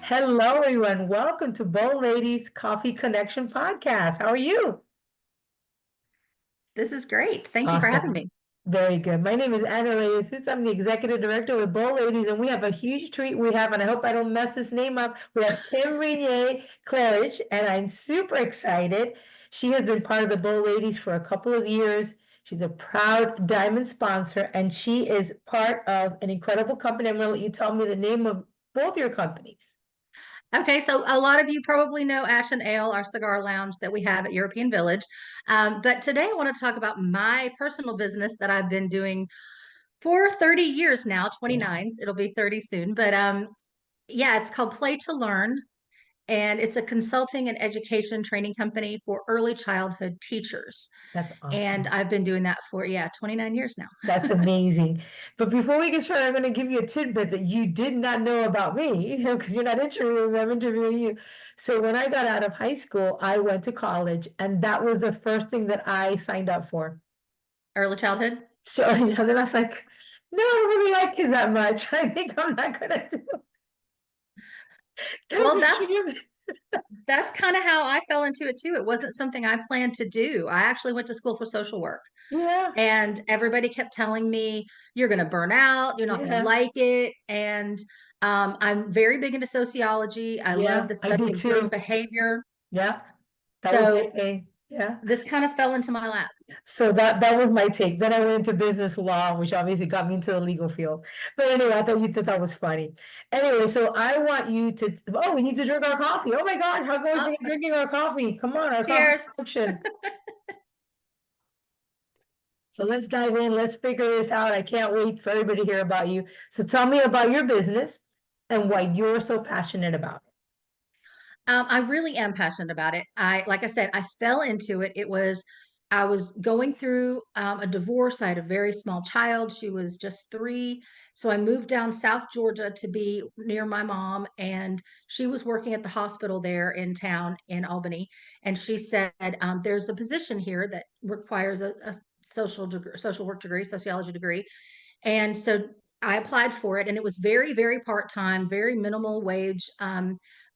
Hello, everyone. Welcome to Bold Ladies Coffee Connection Podcast. How are you? This is great. Thank you for having Awesome. me. Very good. My name is Anna Reyes. I'm the executive director with Bold Ladies, and we have a huge treat we have, and I hope I don't mess his name up. We have Kim Reignier-Klarich, and I'm super excited. She has been part of the Bold Ladies for a couple of years. She's a proud diamond sponsor, and she is part of an incredible company. I'm going to let you tell me the name of both your companies. Okay, so a lot of you probably know Ash and Ale, our cigar lounge that we have at European Village. But today I want to talk about my personal business that I've been doing for 30 years now, Wow. 29. It'll be 30 soon. But yeah, it's called Play to Learn. And it's a consulting and education training company for early childhood teachers. That's And awesome. I've been doing that for, yeah, 29 years now. That's amazing. But before we get started, I'm going to give you a tidbit that you did not know about me, because you're not interviewing me, I'm interviewing you. So when I got out of high school, I went to college, and that was the first thing that I signed up for. Early childhood. So then I was like, no, I don't really like kids that much. I think I'm not going to do those Well, are that's cute. That's kind of how I fell into it too. It wasn't something I planned to do. I actually went to school for social work, Yeah, and everybody kept telling me, you're going to burn out, you're not going to yeah, like it. And I'm very big into sociology. I love yeah, the I study do of group too. behavior. Yeah, that was my So thing. Yeah. this kind of fell into my lap. So that was my take. Then I went into business law, which obviously got me into the legal field. But anyway, I thought you thought that was funny. Anyway, so I want you to. Oh, we need to drink our coffee. Oh my God, how come we Oh, finish drinking our coffee? Come on, our coffee cheers. connection. So let's dive in. Let's figure this out. I can't wait for everybody to hear about you. So tell me about your business and why you're so passionate about I really am passionate about it. Like I said, I fell into it. I was going through a divorce. I had a very small child. She was just 3. So I moved down South Georgia to be near my mom. And she was working at the hospital there in town in Albany. And she said, there's a position here that requires a social work degree, sociology degree. And so I applied for it, and it was very, very part-time, very minimal wage.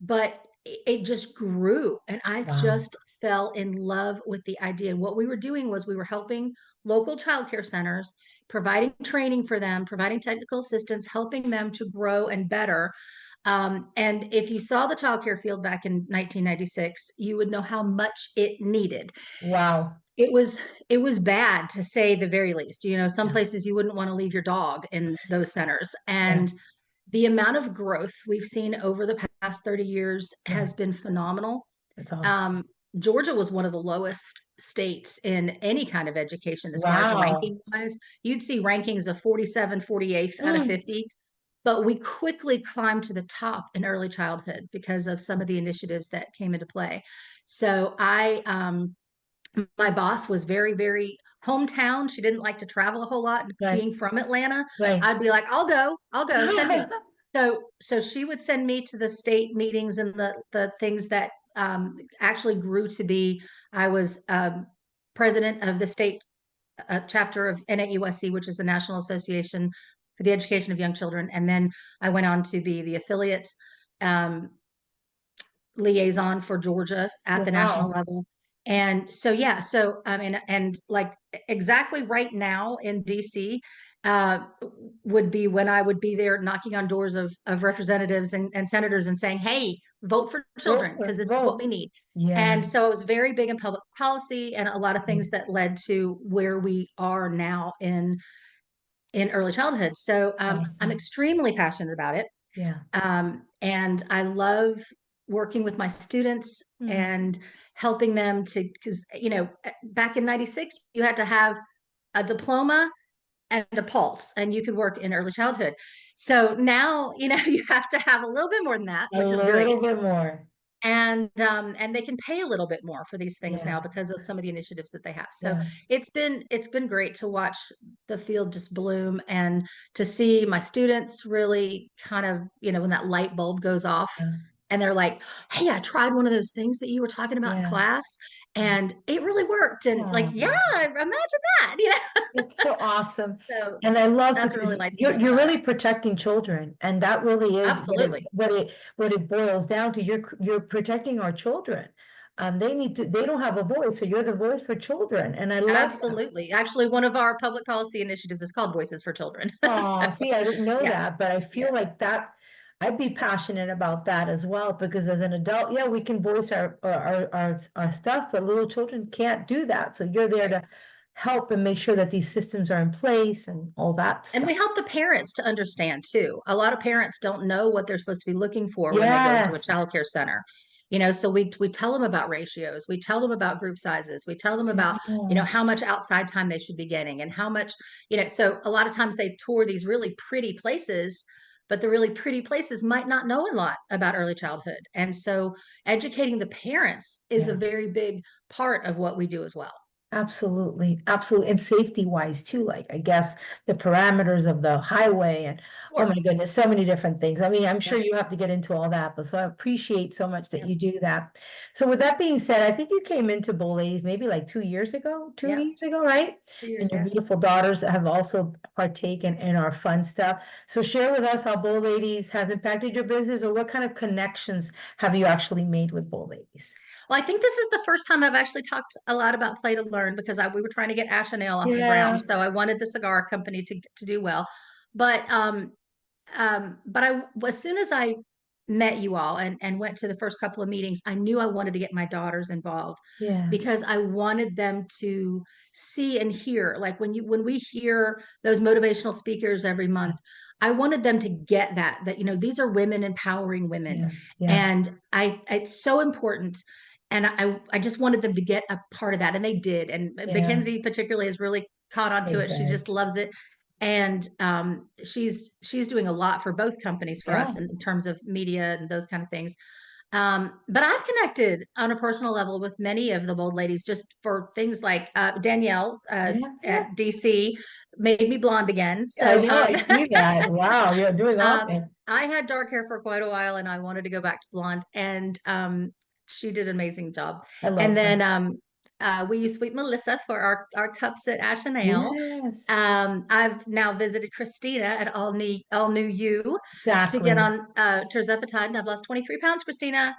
But it just grew, and I it. Wow. just fell in love with the idea. And what we were doing was we were helping local childcare centers, providing training for them, providing technical assistance, helping them to grow and better. And if you saw the childcare field back in 1996, you would know how much it needed. Wow. It was it was bad, to say the very least. Some Yeah. places you wouldn't want to leave your dog in those centers. Yeah. And the amount of growth we've seen over the past 30 years Yeah. has been phenomenal. That's awesome. Um, Georgia was one of the lowest states in any kind of education as far as Wow. ranking wise. You'd see rankings of 47, 48th out of Mm. 50, but we quickly climbed to the top in early childhood because of some of the initiatives that came into play. So my boss was very, very hometown. She didn't like to travel a whole lot. Right. Being from Atlanta, Right. I'd be like, I'll go, send me. So she would send me to the state meetings and the things that actually grew to be. I was president of the state chapter of NAUSC, which is the National Association for the Education of Young Children, and then I went on to be the affiliate um, liaison for Georgia at the national Wow. level. And so, yeah, so and like exactly right now in DC uh, would be when I would be there knocking on doors of representatives and senators and saying, hey, vote for children because this is what Vote. we need. Yeah. And so it was very big in public policy and a lot of things Yes. that led to where we are now in early childhood. So I'm Awesome. extremely passionate about it. Yeah. And I love working with my students Mm. and helping them to, because, back in 96, you had to have a diploma and a pulse, and you could work in early childhood. So now, you have to have a little bit more than that, A which is little great. bit more. And they can pay a little bit more for these things Yeah. now because of some of the initiatives that they have. So Yeah. it's been great to watch the field just bloom and to see my students really kind of, when that light bulb goes off Yeah. and they're like, hey, I tried one of those things that you were talking about in Yeah. class, and it really worked. And like, yeah, Oh, imagine that, you know. it's so awesome. So And I love that's what because really lights me you're up you're about it. really protecting children. And that really is Absolutely. what it boils down to. You're protecting our children. They don't have a voice, so you're the voice for children. And I love that. Absolutely. Actually, one of our public policy initiatives is called Voices for Children. So, Oh, see, I didn't know yeah, that, but I yeah, feel like that I'd be passionate about that as well, because as an adult, yeah, we can voice our stuff, but little children can't do that. So you're there right. to help and make sure that these systems are in place and all that And stuff. we help the parents to understand too. A lot of parents don't know what they're supposed to be looking for when they go into a Yes. childcare center. You know, so we tell them about ratios, we tell them about group sizes, we tell them about, you know, Yeah, how much outside time they should be getting and how much, you know, so a lot of times they tour these really pretty places, but the really pretty places might not know a lot about early childhood. And so educating the parents is a yeah. very big part of what we do as well. Absolutely, absolutely. And safety wise too, like I guess the parameters of the highway and oh my Sure. goodness, so many different things. I mean, I'm sure Yep. you have to get into all that, but so I appreciate so much that Yep. you do that. So with that being said, I think you came into Bowl Ladies maybe like 2 years ago, two Yep. years ago, right? 2 years. And your Yeah. beautiful daughters have also partaken in our fun stuff. So share with us how Bowl Ladies has impacted your business or what kind of connections have you actually made with Bowl Ladies? Well, I think this is the first time I've actually talked a lot about Play to Learn because we were trying to get Ash and Ale off the ground. Yeah, So I wanted the cigar company to do well. But but I as soon as I met you all and went to the first couple of meetings, I knew I wanted to get my daughters involved yeah, because I wanted them to see and hear. Like when we hear those motivational speakers every month, I wanted them to get that you know these are women empowering women, yeah, yeah, and it's so important. And I just wanted them to get a part of that, and they did. And yeah. Mackenzie particularly has really caught on So to it. She good. just loves it, and she's doing a lot for both companies for Yeah, us in terms of media and those kind of things. But I've connected on a personal level with many of the bold ladies just for things like Danielle yeah, yeah. at DC made me blonde again. I So know, I see that. Wow, you're doing awesome. I had dark hair for quite a while and I wanted to go back to blonde, and she did an amazing job. I And love her. then we use Sweet Melissa for our cups at Ash and Ale. Yes, I've now visited Christina at All New You to get exactly. on terzepatide, and I've lost 23 pounds, Christina.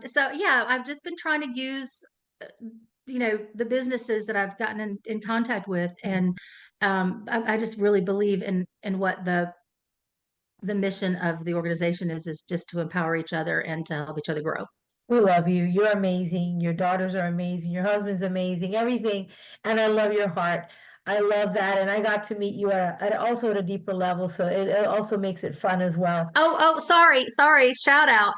So yeah, I've just been trying to use you know the businesses that I've gotten in contact with, and I just really believe in what the mission of the organization is just to empower each other and to help each other grow. We love you. You're amazing. Your daughters are amazing. Your husband's amazing. Everything. And I love your heart. I love that. And I got to meet you also at a deeper level. So it also makes it fun as well. Sorry. Shout out.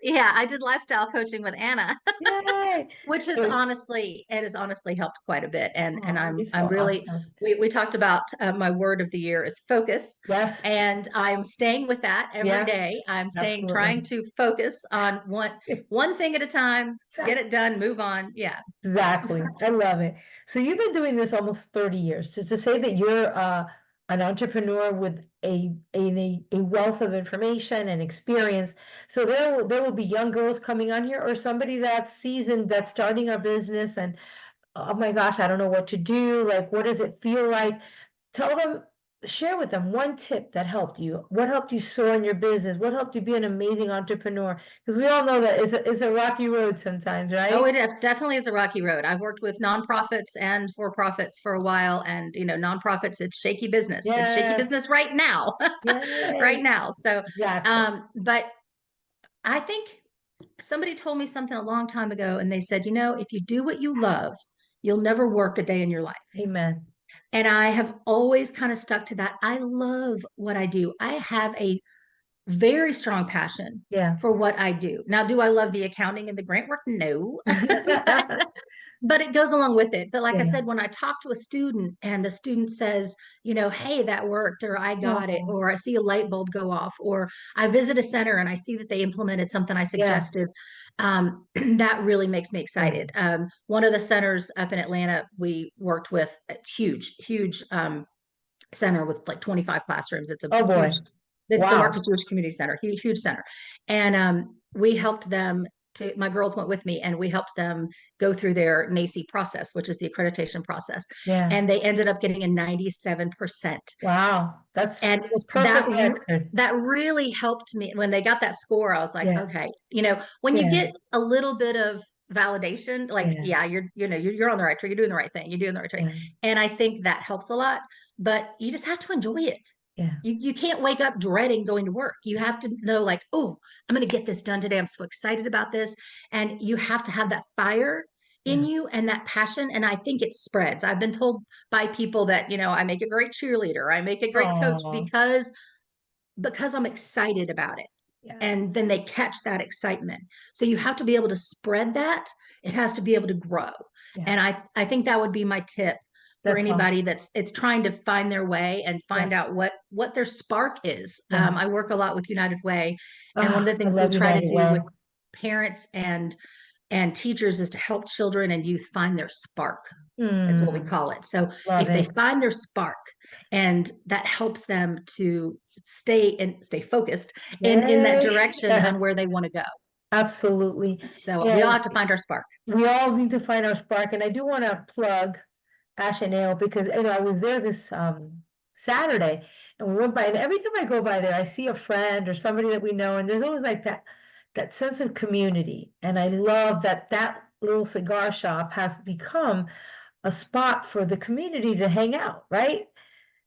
Yeah, I did lifestyle coaching with Anna, Yay. which has So, honestly helped quite a bit. And oh, you're I'm so really awesome. we talked about my word of the year is focus, Yes. and I'm staying with that every Yeah, day. I'm staying trying absolutely. to focus on one thing at a time, get it Exactly. done, move on. Yeah. Exactly. I love it. So you've been doing this almost 30 years. So to say that you're an entrepreneur with a wealth of information and experience. So there will be young girls coming on here or somebody that's seasoned that's starting a business and oh my gosh, I don't know what to do. Like, what does it feel like? Tell them, share with them one tip that helped you. What helped you soar in your business? What helped you be an amazing entrepreneur? Because we all know that it's a rocky road sometimes, Oh, right? it definitely is a rocky road. I've worked with nonprofits and for profits for a while, and you know, nonprofits, it's shaky business. It's shaky Yes. business right now, right Yay. now. So, Exactly. but I think somebody told me something a long time ago, and they said, you know, if you do what you love, you'll never work a day in your life. Amen. And I have always kind of stuck to that. I love what I do. I have a very strong passion Yeah. for what I do. Now, do I love the accounting and the grant work? No. But it goes along with it. But like I Yeah. said, when I talk to a student and the student says, you know, hey, that worked, or I got it, Oh, or I see a light bulb go off, or I visit a center and I see that they implemented something I yeah. suggested, that really makes me Yeah. excited. One of the centers up in Atlanta, we worked with a huge center with like 25 classrooms. It's a Oh boy. huge, it's the Wow. Marcus Jewish Community Center, huge center. And we helped them. my girls went with me and we helped them go through their NACE process, which is the accreditation process. Yeah. And they ended up getting a 97%. Wow. That's And was that perfect record. that really helped me when they got that score. I was like, Yeah. okay, when you Yeah. get a little bit of validation, like, Yeah. yeah, you're on the right track, you're doing the right thing, you're doing the right track. Yeah. And I think that helps a lot, but you just have to enjoy it. Yeah. You can't wake up dreading going to work. You have to know, like, oh, I'm going to get this done today. I'm so excited about this. And you have to have that fire in Yeah. you and that passion. And I think it spreads. I've been told by people that, I make a great cheerleader, I make a great coach Oh. because I'm excited about it. Yeah. And then they catch that excitement. So you have to be able to spread that. It has to be able to grow. Yeah. And I think that would be my tip for That's anybody awesome. that's it's trying to find their way and Yeah. find out what their spark is. Yeah. I work a lot with United Way, and one Oh, of the I things we love try to United do Way. with parents and teachers is to help children and youth find their spark. That's what we Hmm. call it. So Love if they it. find their spark, and that helps them to stay focused in that Yay. direction on where they want to go. Absolutely. So we all And have to find our spark. we all need to find our spark. And I do want to plug Ash and Ale because I was there this Saturday and we went by, and every time I go by there, I see a friend or somebody that we know, and there's always like that sense of community. And I love that little cigar shop has become a spot for the community to hang out, right?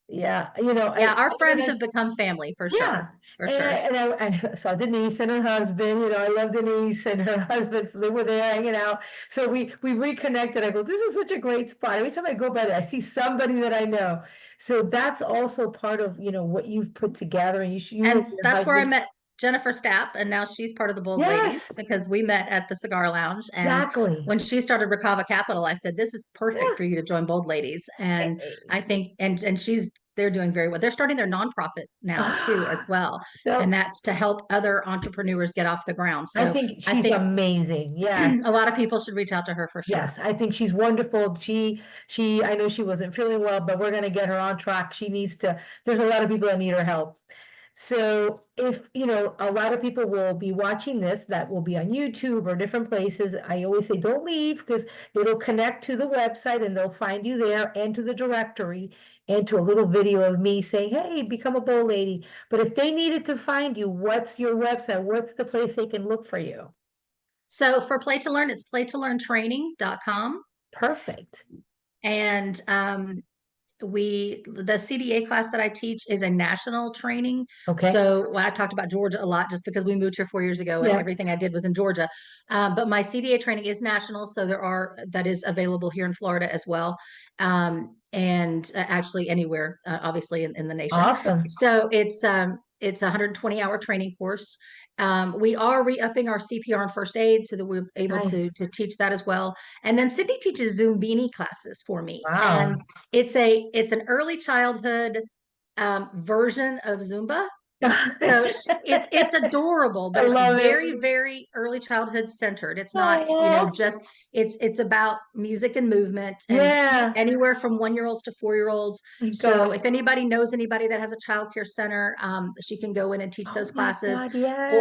Yeah, Yeah, our and friends have become family for sure. yeah, For and sure. I saw Denise and her husband. I love Denise and her husband. So they were there hanging out. So we reconnected. I go, this is such a great spot. Every time I go by there, I see somebody that I know. So that's also part of what you've put together. And you and And your that's where I husband. met Jennifer Stapp, and now she's part of the Bold Ladies Yes, because we met at the Cigar Lounge. And exactly. when she started Recava Capital, I said, "This is perfect Yeah. for you to join Bold Ladies." And I Hey. think, and they're doing very well. They're starting their nonprofit now too, as well, and So that's to help other entrepreneurs get off the ground. I So think I she's think amazing. a Yes. lot of people should reach out to her for sure. Yes, I think she's wonderful. I know she wasn't feeling well, but we're gonna get her on track. There's a lot of people that need her help. So if, a lot of people will be watching this, that will be on YouTube or different places. I always say, don't leave because it'll connect to the website and they'll find you there and to the directory and to a little video of me saying, hey, become a bowl lady. But if they needed to find you, what's your website? What's the place they can look for you? So for Play to Learn, it's playtolearntraining.com. Perfect. And the CDA class that I teach is a national training. Okay. So when I talked about Georgia a lot, just because we moved here 4 years ago and Yeah. everything I did was in Georgia. But my CDA training is national. So that is available here in Florida as well. And actually anywhere, obviously in the nation. Awesome. So it's a 120-hour training course. We are re-upping our CPR and first aid so that we're able to Nice. to teach that as well. And then Sydney teaches Zumbini classes for me, Wow. and it's an early childhood version of Zumba. So it's adorable, I but it's love it. very, very early childhood centered. It's not, Oh, just it's about music and movement and yeah. anywhere from 1 year olds to 4 year olds. My So God. if anybody knows anybody that has a childcare center, she can go in and teach Oh those my classes, God, yes.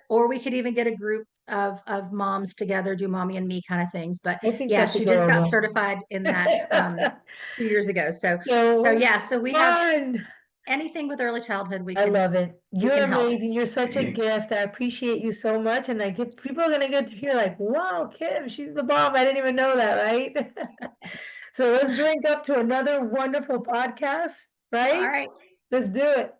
or we could even get a group of moms together, do mommy and me kind of things. But I think yeah, that's she just got adorable. certified in that 2 years ago. So So yeah, so we have fun. anything with early childhood I love it. we You're can help. amazing. You're such a gift. I appreciate you so much. And people are gonna get to hear like, wow, Kim, she's the bomb. I didn't even know that, right? So let's drink up to another wonderful podcast, All right? right. Let's do it.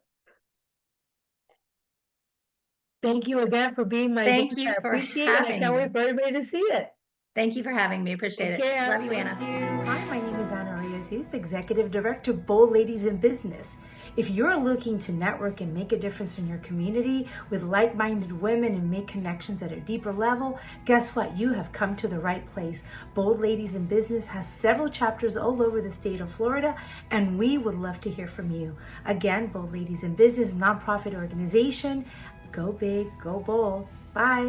Thank you again for being my guest. Thank you I for appreciate it, and I having can't wait me. for everybody to see it. Thank you for having me. Appreciate Take it. care. Love you, Thank Anna. you. Hi, my name is Anna Reyes, Executive Director, Bold Ladies in Business. If you're looking to network and make a difference in your community with like-minded women and make connections at a deeper level, guess what? You have come to the right place. Bold Ladies in Business has several chapters all over the state of Florida, and we would love to hear from you. Again, Bold Ladies in Business, nonprofit organization. Go big, go bold. Bye.